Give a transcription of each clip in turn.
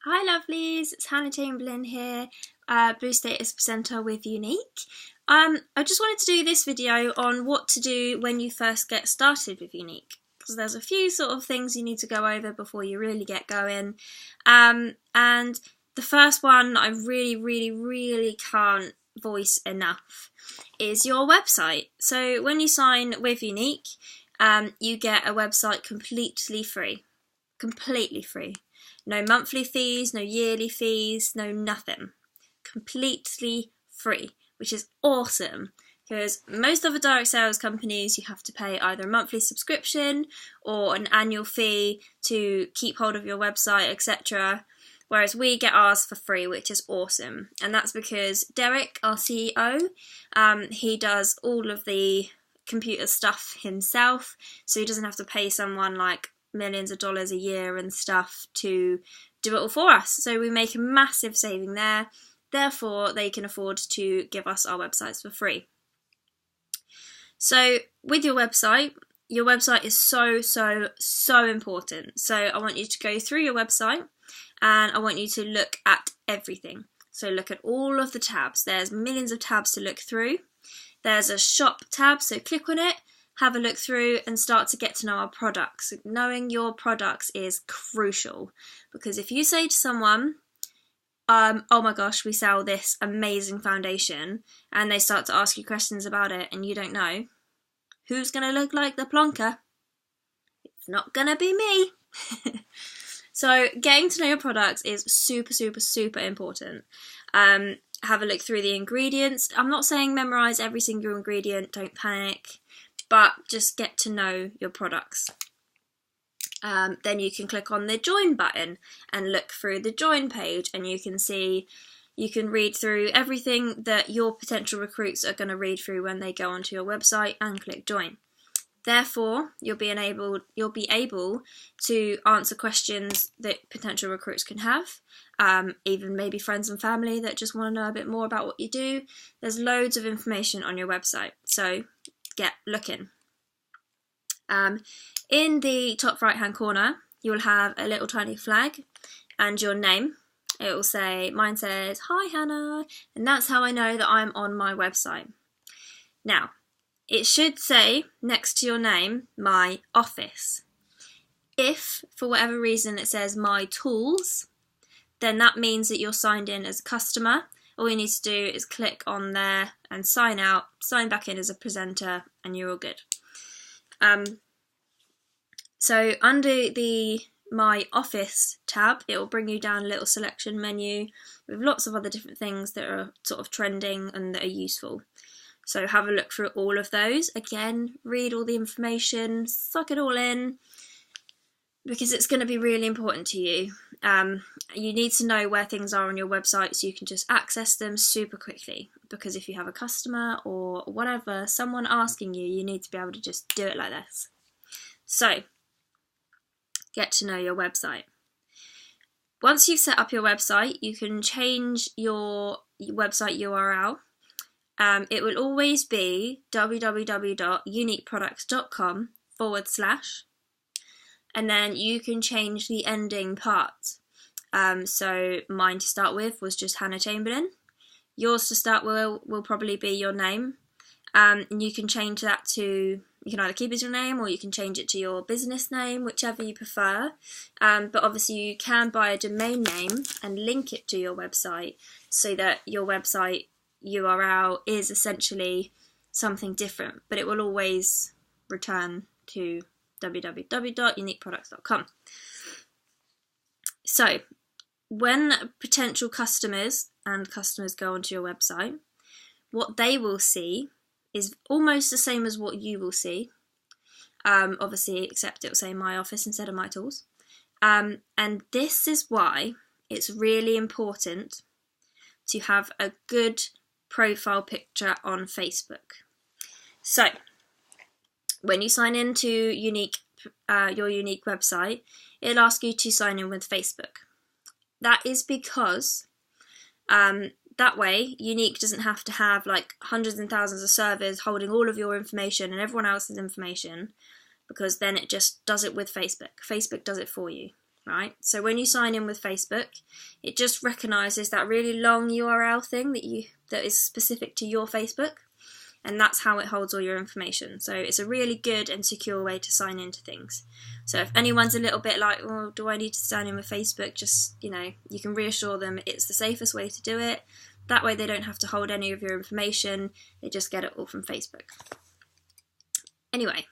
Hi lovelies, it's Hannah Chamberlain here, Blue Status Presenter with Younique. I just wanted to do this video on what to do when you first get started with Younique, because there's a few sort of things you need to go over before you really get going. And the first one I really can't voice enough is your website. So when you sign with Younique, you get a website completely free. No monthly fees, no yearly fees, no nothing. Completely free, which is awesome because most other direct sales companies you have to pay either a monthly subscription or an annual fee to keep hold of your website, etc. Whereas we get ours for free, which is awesome. And that's because Derek, our CEO, he does all of the computer stuff himself, so he doesn't have to pay someone like millions of dollars a year and stuff to do it all for us. So we make a massive saving there. Therefore, they can afford to give us our websites for free. So with your website is so important. So I want you to go through your website and I want you to look at everything. So look at all of the tabs. There's millions of tabs to look through. There's a shop tab, so click on it, have a look through and start to get to know our products. Knowing your products is crucial because if you say to someone, oh my gosh, we sell this amazing foundation, and they start to ask you questions about it and you don't know, who's going to look like the plonker? It's not going to be me. So getting to know your products is super important. Have a look through the ingredients. I'm not saying memorize every single ingredient, don't panic, but just get to know your products. Then you can click on the join button and look through the join page, and you can read through everything that your potential recruits are going to read through when they go onto your website and click join. Therefore, you'll be able to answer questions that potential recruits can have, even maybe friends and family that just want to know a bit more about what you do. There's loads of information on your website, so get looking. In the top right hand corner, you will have a little tiny flag and your name. It will say, mine says, "Hi Hannah," and that's how I know that I'm on my website. Now, it should say next to your name, "My office." If, for whatever reason, it says "My tools," then that means that you're signed in as a customer. All you need to do is click on there and sign out, sign back in as a presenter, and you're all good. So under the My Office tab, it will bring you down a little selection menu with lots of other different things that are sort of trending and that are useful. So have a look through all of those. Again, read all the information, suck it all in, because it's going to be really important to you. You need to know where things are on your website so you can just access them super quickly, because if you have a customer or whatever, someone asking you, you need to be able to just do it like this. So, get to know your website. Once you've set up your website, you can change your website URL. It will always be www.youniqueproducts.com/ and then you can change the ending part. So mine to start with was just Hannah Chamberlain. Yours to start with will probably be your name. And you can change that to, you can either keep it as your name or you can change it to your business name, whichever you prefer. But obviously you can buy a domain name and link it to your website so that your website URL is essentially something different, but it will always return to www.youniqueproducts.com. So when potential customers go onto your website, what they will see is almost the same as what you will see, obviously, except it will say "My Office" instead of "My Tools." And this is why it's really important to have a good profile picture on Facebook. So when you sign into Younique, your Younique website, it'll ask you to sign in with Facebook. That is because that way Younique doesn't have to have like hundreds and thousands of servers holding all of your information and everyone else's information, because then it just does it with Facebook. Facebook does it for you. right? So when you sign in with Facebook, it just recognises that really long URL thing that is specific to your Facebook, and that's how it holds all your information. So it's a really good and secure way to sign into things. So if anyone's a little bit like, oh, do I need to sign in with Facebook? Just, you can reassure them it's the safest way to do it. That way they don't have to hold any of your information. They just get it all from Facebook. Anyway,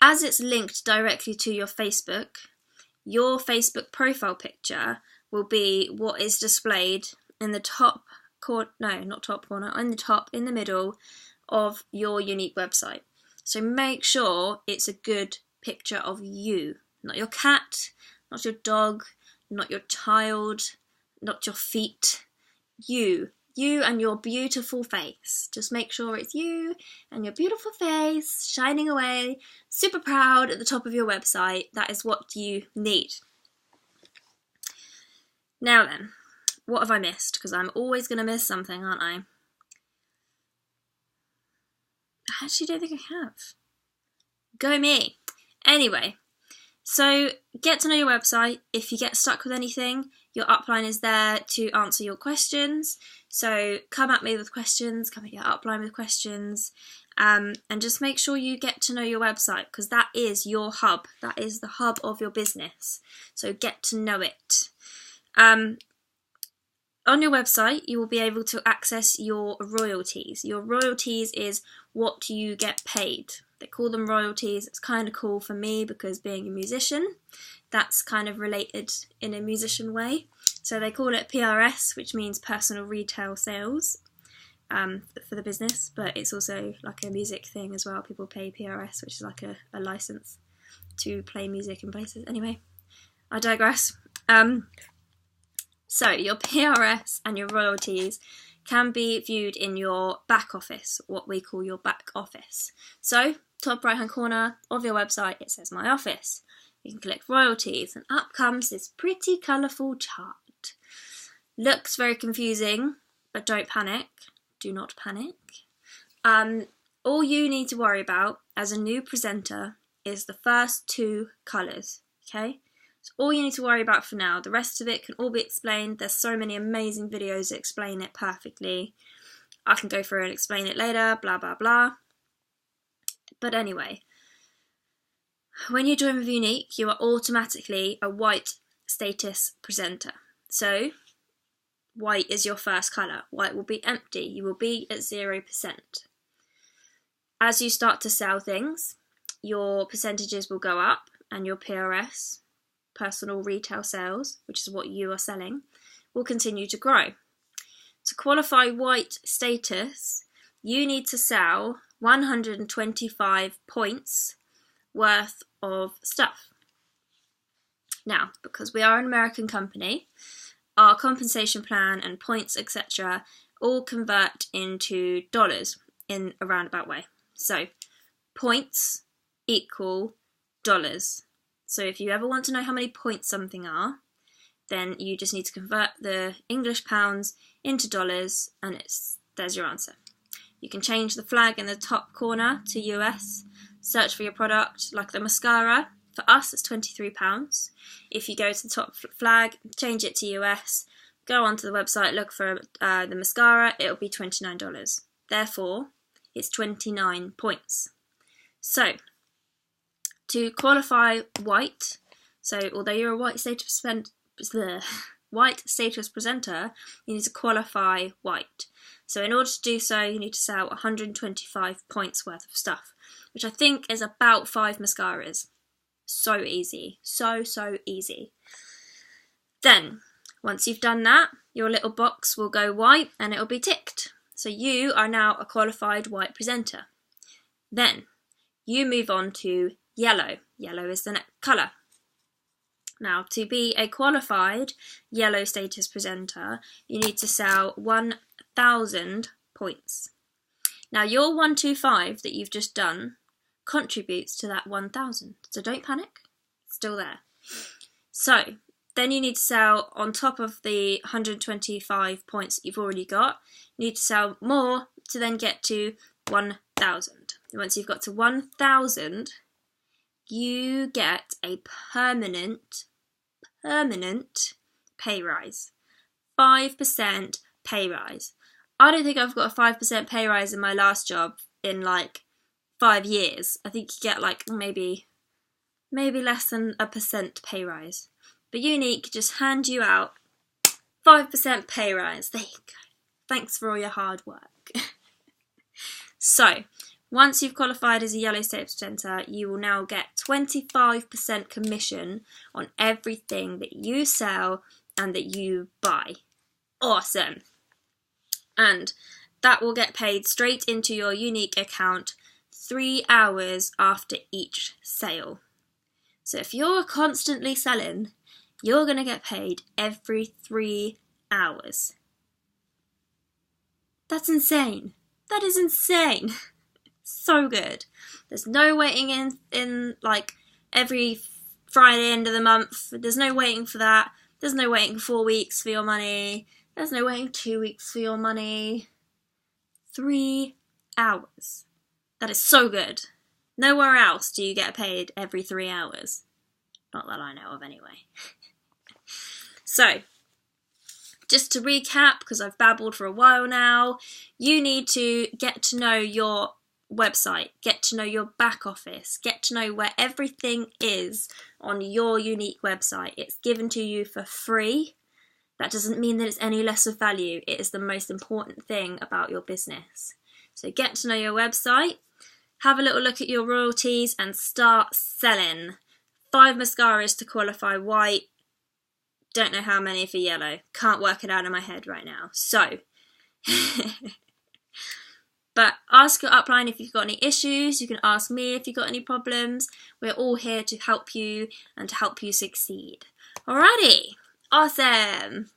as it's linked directly to your Facebook profile picture will be what is displayed in the top corner, no, not top corner, in the middle of your Younique website. So make sure it's a good picture of you, not your cat, not your dog, not your child, not your feet, you and your beautiful face. Just make sure it's you and your beautiful face shining away, super proud at the top of your website. That is what you need. Now then, what have I missed? Because I'm always going to miss something, aren't I? I actually don't think I have. Go me. Anyway, so get to know your website. If you get stuck with anything, your upline is there to answer your questions. So come at me with questions, come at your upline with questions, and just make sure you get to know your website, because that is your hub. That is the hub of your business. So get to know it. On your website, you will be able to access your royalties. Your royalties is what you get paid. They call them royalties. It's kind of cool for me because being a musician, that's kind of related in a musician way. So they call it PRS, which means personal retail sales for the business, but it's also like a music thing as well. People pay PRS, which is like a license to play music in places. Anyway, I digress. So your PRS and your royalties can be viewed in your back office, what we call your back office. So top right hand corner of your website, it says My Office. You can click royalties and up comes this pretty colourful chart. Looks very confusing, but don't panic. Do not panic. All you need to worry about as a new presenter is the first two colours, okay? So all you need to worry about for now. The rest of it can all be explained. There's so many amazing videos that explain it perfectly. I can go through and explain it later, blah, blah, blah. But anyway, when you join with Younique, you are automatically a white status presenter. So white is your first colour. White will be empty. You will be at 0%. As you start to sell things, your percentages will go up and your PRS, personal retail sales, which is what you are selling, will continue to grow. To qualify white status, you need to sell 125 points worth of stuff. Now, because we are an American company, our compensation plan and points, etc., all convert into dollars in a roundabout way. So, points equal dollars. So if you ever want to know how many points something are, then you just need to convert the English pounds into dollars, and there's your answer. You can change the flag in the top corner to US, search for your product, like the mascara. For us, it's £23. If you go to the top flag, change it to US, go onto the website, look for the mascara, it'll be $29. Therefore, it's 29 points. So, to qualify white, so although you're a white status presenter, you need to qualify white. So in order to do so, you need to sell 125 points worth of stuff, which I think is about 5 mascaras. So easy. So easy. Then, once you've done that, your little box will go white and it'll be ticked. So you are now a qualified white presenter. Then, you move on to yellow. Yellow is the next colour. Now, to be a qualified yellow status presenter, you need to sell 1,000 points. Now, your 125 that you've just done contributes to that 1,000. So don't panic, it's still there. So, then you need to sell, on top of the 125 points that you've already got, you need to sell more to then get to 1,000. Once you've got to 1,000, you get a permanent permanent pay rise. 5% pay rise. I don't think I've got a 5% pay rise in my last job in like 5 years. I think you get like maybe less than a percent pay rise. But Younique just hand you out 5% pay rise. There you go. Thanks for all your hard work. So, once you've qualified as a yellow status presenter, you will now get 25% commission on everything that you sell and that you buy. Awesome. And that will get paid straight into your Younique account 3 hours after each sale. So if you're constantly selling, you're going to get paid every 3 hours. That's insane. That is insane. So good. There's no waiting in like every Friday end of the month. There's no waiting for that. There's no waiting 4 weeks for your money. There's no waiting 2 weeks for your money. 3 hours. That is so good. Nowhere else do you get paid every 3 hours. Not that I know of anyway. So, just to recap, because I've babbled for a while now, you need to get to know your website, get to know your back office, get to know where everything is on your Younique website. It's given to you for free. That doesn't mean that it's any less of value. It is the most important thing about your business. So get to know your website, have a little look at your royalties and start selling. 5 mascaras to qualify white. Don't know how many for yellow. Can't work it out in my head right now. So, but ask your upline if you've got any issues. You can ask me if you've got any problems. We're all here to help you and to help you succeed. Alrighty. Awesome.